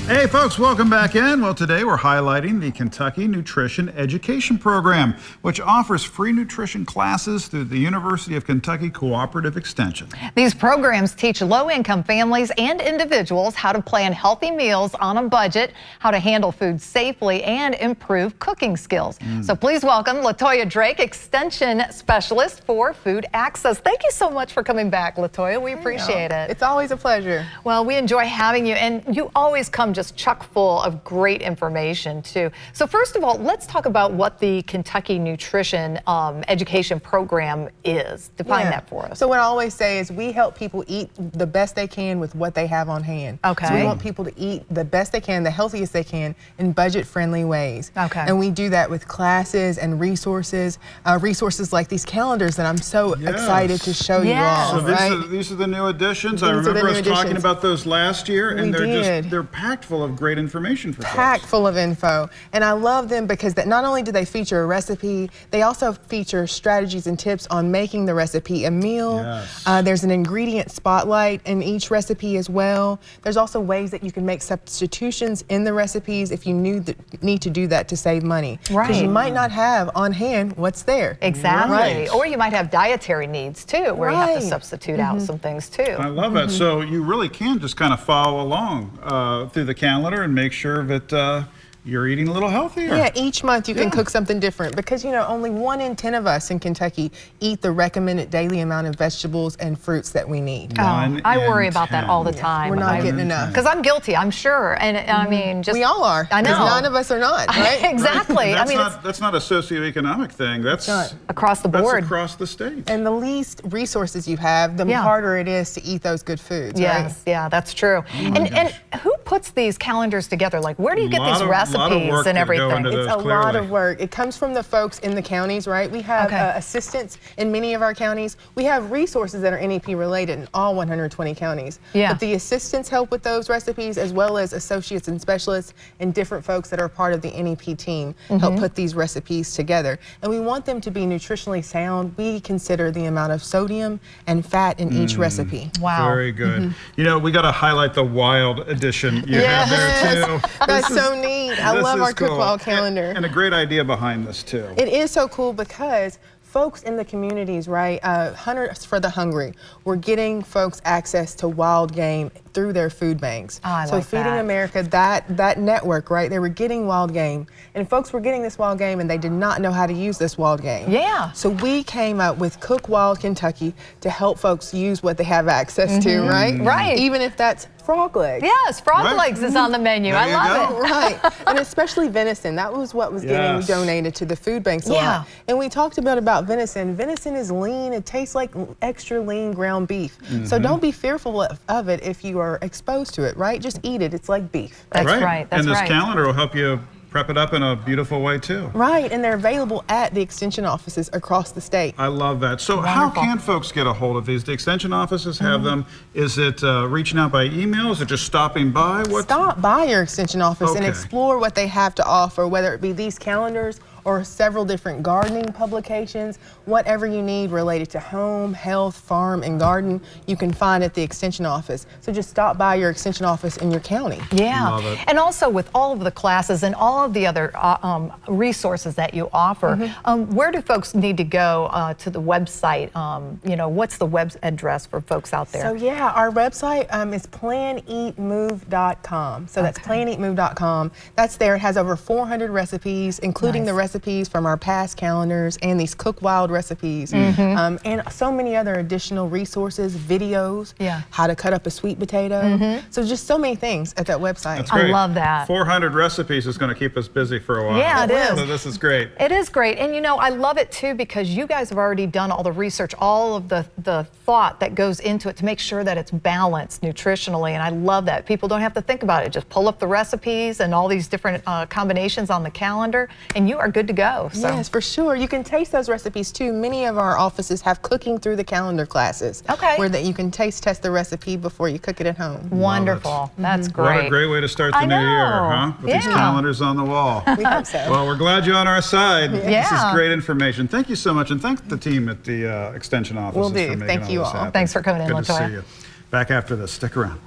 Hey folks, welcome back in. Well, today we're highlighting the Kentucky Nutrition Education Program, which offers free nutrition classes through the University of Kentucky Cooperative Extension. These programs teach low-income families and individuals how to plan healthy meals on a budget, how to handle food safely, and improve cooking skills. So please welcome Latoya Drake, Extension Specialist for Food Access. Thank you so much for coming back, Latoya. We appreciate it. It's always a pleasure. Well, we enjoy having you, and you always come just chock full of great information too. So first of all, let's talk about what the Kentucky Nutrition Education Program is. Define that for us. So what I always say is we help people eat the best they can with what they have on hand. Okay. So we want people to eat the best they can, the healthiest they can, in budget-friendly ways. Okay. And we do that with classes and resources, resources like these calendars that I'm so excited to show you all. So these are the new additions. I remember us talking about those last year, and they're packed full of great information for folks. Packed full of info. And I love them because not only do they feature a recipe, they also feature strategies and tips on making the recipe a meal. Yes. There's an ingredient spotlight in each recipe as well. There's also ways that you can make substitutions in the recipes if you need to do that to save money. Right. Because you might not have on hand what's there. Exactly. Right. Or you might have dietary needs too, where you have to substitute out some things too. I love that. So you really can just kind of follow along through the calendar and make sure that you're eating a little healthier. Yeah, each month you can cook something different because, you know, only 1 in 10 of us in Kentucky eat the recommended daily amount of vegetables and fruits that we need. I worry about that all the time. We're not getting enough. Because I'm guilty, I'm sure. And I mean, just. We all are. I know. Because none of us are not, right? Exactly. That's I mean, that's not a socioeconomic thing. That's across the board. That's across the state. And the least resources you have, the harder it is to eat those good foods, yes, right? Yeah, that's true. And who puts these calendars together? Like, where do you get these recipes and everything? It's a lot of work. It comes from the folks in the counties, right? We have assistants in many of our counties. We have resources that are NEP related in all 120 counties. Yeah. But the assistants help with those recipes, as well as associates and specialists and different folks that are part of the NEP team help put these recipes together. And we want them to be nutritionally sound. We consider the amount of sodium and fat in each recipe. Wow. Very good. You know, we got to highlight the wild edition you have there too. That's so neat. I love our Cook Wild calendar. And a great idea behind this too. It is so cool because folks in the communities, right, Hunters for the Hungry, we're getting folks access to wild game through their food banks. Oh, I so like Feeding that. America, that network, right, they were getting wild game. And folks were getting this wild game and they did not know how to use this wild game. Yeah. So we came up with Cook Wild Kentucky to help folks use what they have access to, right? Right. Even if that's frog legs. Yes, frog legs is on the menu. I love it. Right, and especially venison. That was what was getting donated to the food banks a lot. And we talked about venison. Venison is lean. It tastes like extra lean ground beef. So don't be fearful of it if you are exposed to it, right? Just eat it. It's like beef. That's right. That's and this right. calendar will help you prep it up in a beautiful way too. Right, and they're available at the extension offices across the state. I love that. So how can folks get a hold of these? The extension offices have them. Is it reaching out by email? Is it just stopping by? Stop by your extension office and explore what they have to offer, whether it be these calendars or several different gardening publications. Whatever you need related to home, health, farm, and garden, you can find at the extension office. So just stop by your extension office in your county. Yeah, Love it. And also with all of the classes and all of the other resources that you offer, where do folks need to go to the website? You know, what's the web address for folks out there? So yeah, our website is planeatmove.com. So that's planeatmove.com. That's there. It has over 400 recipes, including the recipes from our past calendars and these Cook Wild recipes, and so many other additional resources, videos, how to cut up a sweet potato. So just so many things at that website. That's great. I love that. 400 recipes is going to keep us busy for a while. Yeah, it is. So this is great. It is great. And you know, I love it too because you guys have already done all the research, all of the thought that goes into it to make sure that it's balanced nutritionally. And I love that. People don't have to think about it. Just pull up the recipes and all these different combinations on the calendar and you are good to go. So. Yes, for sure. You can taste those recipes too. Many of our offices have cooking through the calendar classes. Where that you can taste test the recipe before you cook it at home. Wonderful. That's great. What a great way to start the new year, huh? With these calendars on the wall. We hope so. Well, we're glad you're on our side. Yeah. This is great information. Thank you so much, and thank the team at the Extension offices Will do. for making Thank you all. happen. Thanks for coming in, Good to Latoya. see you. Back after this. Stick around.